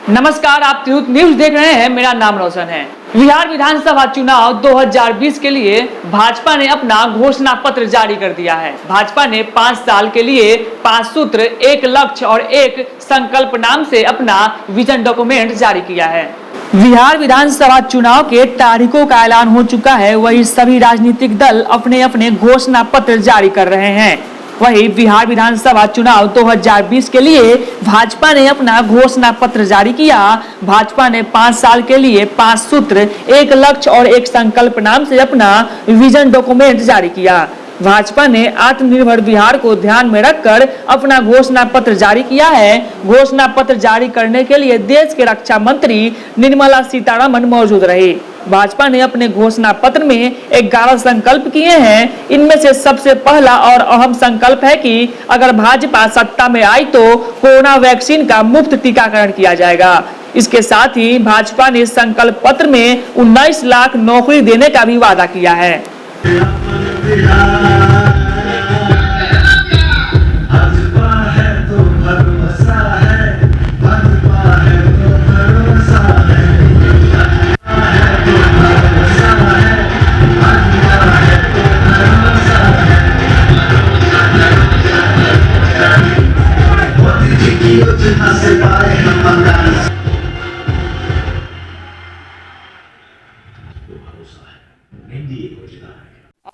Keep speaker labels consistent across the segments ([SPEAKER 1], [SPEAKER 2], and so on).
[SPEAKER 1] नमस्कार, आप तिरहुत न्यूज देख रहे हैं। मेरा नाम रोशन है। बिहार विधानसभा चुनाव 2020 के लिए भाजपा ने अपना घोषणा पत्र जारी कर दिया है। भाजपा ने 5 साल के लिए 5 सूत्र, 1 लक्ष्य और 1 संकल्प नाम से अपना विजन डॉक्यूमेंट जारी किया है। बिहार विधानसभा चुनाव के तारीखों का ऐलान हो चुका है, वही सभी राजनीतिक दल अपने अपने घोषणा पत्र जारी कर रहे हैं। वही बिहार विधानसभा चुनाव 2020 के लिए भाजपा ने अपना घोषणा पत्र जारी किया। भाजपा ने 5 साल के लिए 5 सूत्र, 1 लक्ष्य और 1 संकल्प नाम से अपना विजन डॉक्यूमेंट जारी किया। भाजपा ने आत्मनिर्भर बिहार को ध्यान में रखकर अपना घोषणा पत्र जारी किया है। घोषणा पत्र जारी करने के लिए देश के रक्षा मंत्री निर्मला सीतारमण मौजूद रही। भाजपा ने अपने घोषणा पत्र में 11 संकल्प किए हैं। इनमें से सबसे पहला और अहम संकल्प है कि अगर भाजपा सत्ता में आई तो कोरोना वैक्सीन का मुफ्त टीकाकरण किया जाएगा। इसके साथ ही भाजपा ने संकल्प पत्र में 19 लाख नौकरी देने का भी वादा किया है।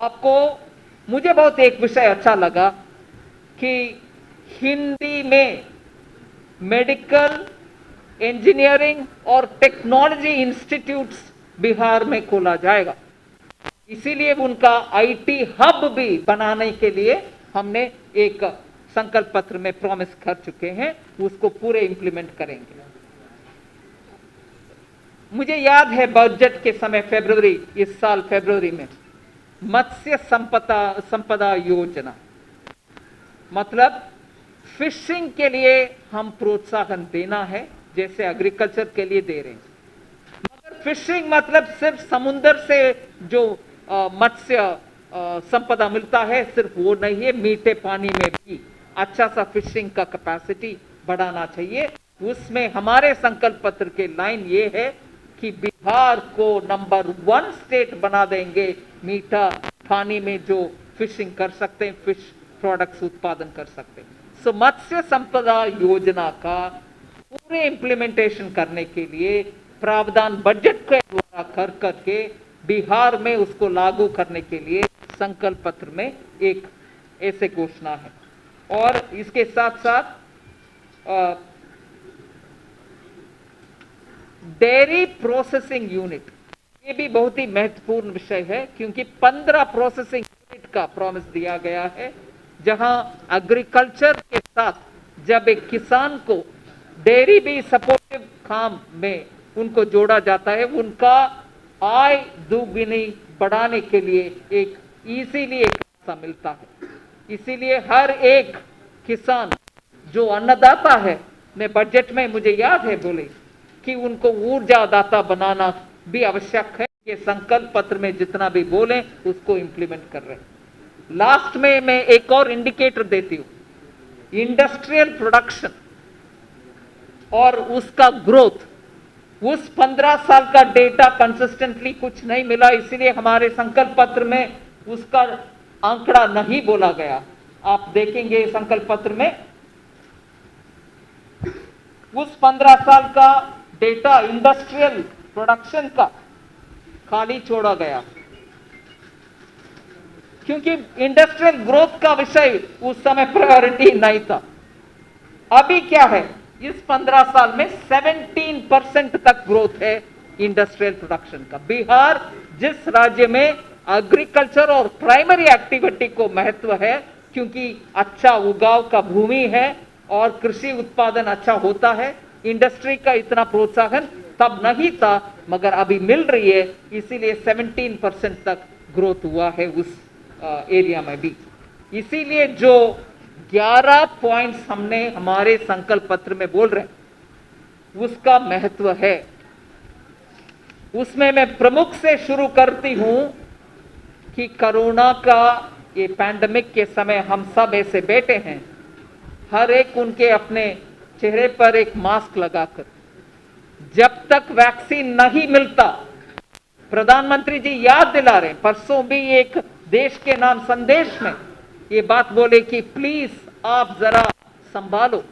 [SPEAKER 2] आपको मुझे बहुत एक विषय अच्छा लगा कि हिंदी में मेडिकल, इंजीनियरिंग और टेक्नोलॉजी इंस्टीट्यूट्स बिहार में खोला जाएगा। इसीलिए उनका आईटी हब भी बनाने के लिए हमने एक संकल्प पत्र में प्रॉमिस कर चुके हैं, उसको पूरे इंप्लीमेंट करेंगे। मुझे याद है बजट के समय फरवरी, इस साल फरवरी में मत्स्य संपदा योजना, मतलब फिशिंग के लिए हम प्रोत्साहन देना है, जैसे एग्रीकल्चर के लिए दे रहे हैं। मगर फिशिंग मतलब सिर्फ समुद्र से जो मत्स्य संपदा मिलता है, सिर्फ वो नहीं है, मीठे पानी में भी अच्छा सा फिशिंग का कैपेसिटी बढ़ाना चाहिए। उसमें हमारे संकल्प पत्र के लाइन ये है कि बिहार को नंबर 1 स्टेट बना देंगे मीठा पानी में जो फिशिंग कर सकते हैं, फिश प्रोडक्ट्स उत्पादन कर सकते हैं। सो मत्स्य संपदा योजना का पूरे इंप्लीमेंटेशन करने के लिए प्रावधान बजट के द्वारा कर करके बिहार में उसको लागू करने के लिए संकल्प पत्र में एक ऐसे घोषणा है। और इसके साथ साथ डेयरी प्रोसेसिंग यूनिट, ये भी बहुत ही महत्वपूर्ण विषय है, क्योंकि 15 प्रोसेसिंग यूनिट का प्रॉमिस दिया गया है, जहां एग्रीकल्चर के साथ जब एक किसान को डेयरी भी सपोर्टिव काम में उनको जोड़ा जाता है, उनका आय दुगुनी बढ़ाने के लिए एक इजीली एक रास्ता मिलता है। इसीलिए हर एक किसान जो अन्नदाता है, मैं बजट में मुझे याद है बोले कि उनको ऊर्जादाता बनाना भी आवश्यक है। ये संकल्प पत्र में जितना भी बोले उसको इंप्लीमेंट कर रहे हैं। लास्ट में मैं एक और इंडिकेटर देती हूं, इंडस्ट्रियल प्रोडक्शन और उसका ग्रोथ। उस 15 साल का डेटा कंसिस्टेंटली कुछ नहीं मिला, इसीलिए हमारे संकल्प पत्र में उसका आंकड़ा नहीं बोला गया। आप देखेंगे संकल्प पत्र में उस 15 साल का डेटा इंडस्ट्रियल प्रोडक्शन का खाली छोड़ा गया, क्योंकि इंडस्ट्रियल ग्रोथ का विषय उस समय प्रायोरिटी नहीं था। अभी क्या है, इस 15 साल में 17% तक ग्रोथ है इंडस्ट्रियल प्रोडक्शन का। बिहार जिस राज्य में एग्रीकल्चर और प्राइमरी एक्टिविटी को महत्व है, क्योंकि अच्छा उगाव का भूमि है और कृषि उत्पादन अच्छा होता है, इंडस्ट्री का इतना प्रोत्साहन तब नहीं था, मगर अभी मिल रही है, इसीलिए 17% तक ग्रोथ हुआ है उस एरिया में भी। इसीलिए जो 11 पॉइंट्स हमने हमारे संकल्प पत्र में बोल रहे हैं, उसका महत्व है। उसमें मैं प्रमुख से शुरू करती हूं कि कोरोना का ये पैंडेमिक के समय हम सब ऐसे बैठे हैं, हर एक उनके अपने चेहरे पर एक मास्क लगाकर जब तक वैक्सीन नहीं मिलता, प्रधानमंत्री जी याद दिला रहे हैं, परसों भी एक देश के नाम संदेश में ये बात बोले कि प्लीज आप जरा संभालो।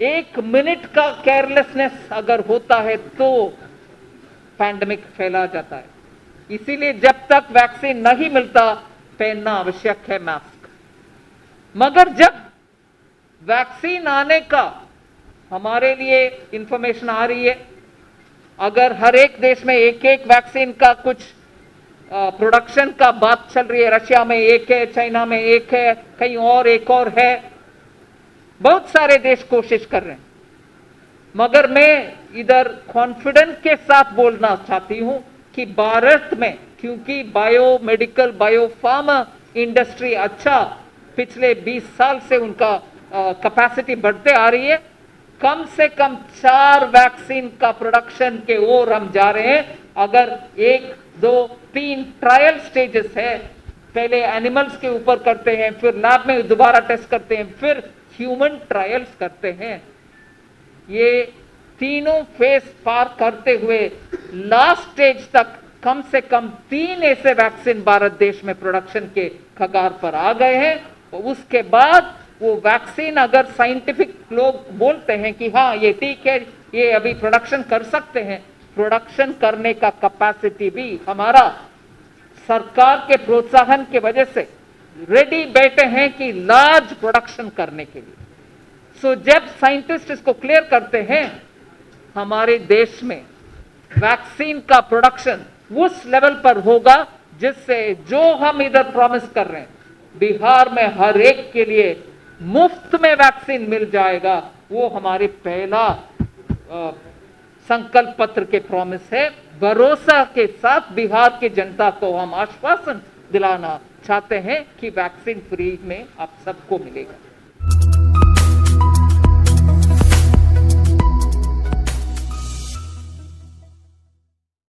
[SPEAKER 2] 1 मिनट का केयरलेसनेस अगर होता है तो पैंडेमिक फैला जाता है। इसीलिए जब तक वैक्सीन नहीं मिलता, पहनना आवश्यक है मास्क। मगर जब वैक्सीन आने का हमारे लिए इंफॉर्मेशन आ रही है, अगर हर एक देश में एक एक वैक्सीन का कुछ प्रोडक्शन का बात चल रही है, रशिया में एक है, चाइना में एक है, कहीं और एक और है, बहुत सारे देश कोशिश कर रहे हैं। मगर मैं इधर कॉन्फिडेंस के साथ बोलना चाहती हूं कि भारत में, क्योंकि बायोमेडिकल बायोफार्मा इंडस्ट्री अच्छा पिछले 20 साल से उनका कैपेसिटी बढ़ते आ रही है, कम से कम 4 वैक्सीन का प्रोडक्शन के ओर हम जा रहे हैं। अगर 1, 2, 3 ट्रायल स्टेजेस है, पहले एनिमल्स के ऊपर करते हैं, फिर लैब में दोबारा टेस्ट करते हैं, फिर ह्यूमन ट्रायल्स करते हैं। ये तीनों फेज पार करते हुए लास्ट स्टेज तक कम से कम 3 ऐसे वैक्सीन भारत देश में प्रोडक्शन के कगार पर आ गए हैं। और उसके बाद वो वैक्सीन अगर साइंटिफिक लोग बोलते हैं कि हाँ ये ठीक है, ये अभी प्रोडक्शन कर सकते हैं, प्रोडक्शन करने का कैपेसिटी भी हमारा सरकार के प्रोत्साहन के वजह से रेडी बैठे हैं कि लार्ज प्रोडक्शन करने के लिए। सो जब साइंटिस्ट इसको क्लियर करते हैं, हमारे देश में वैक्सीन का प्रोडक्शन उस लेवल पर होगा जिससे जो हम इधर प्रॉमिस कर रहे हैं, बिहार में हर एक के लिए मुफ्त में वैक्सीन मिल जाएगा, वो हमारे पहला संकल्प पत्र के प्रॉमिस है। भरोसा के साथ बिहार की जनता को हम आश्वासन दिलाना चाहते हैं कि वैक्सीन फ्री में आप सबको मिलेगा।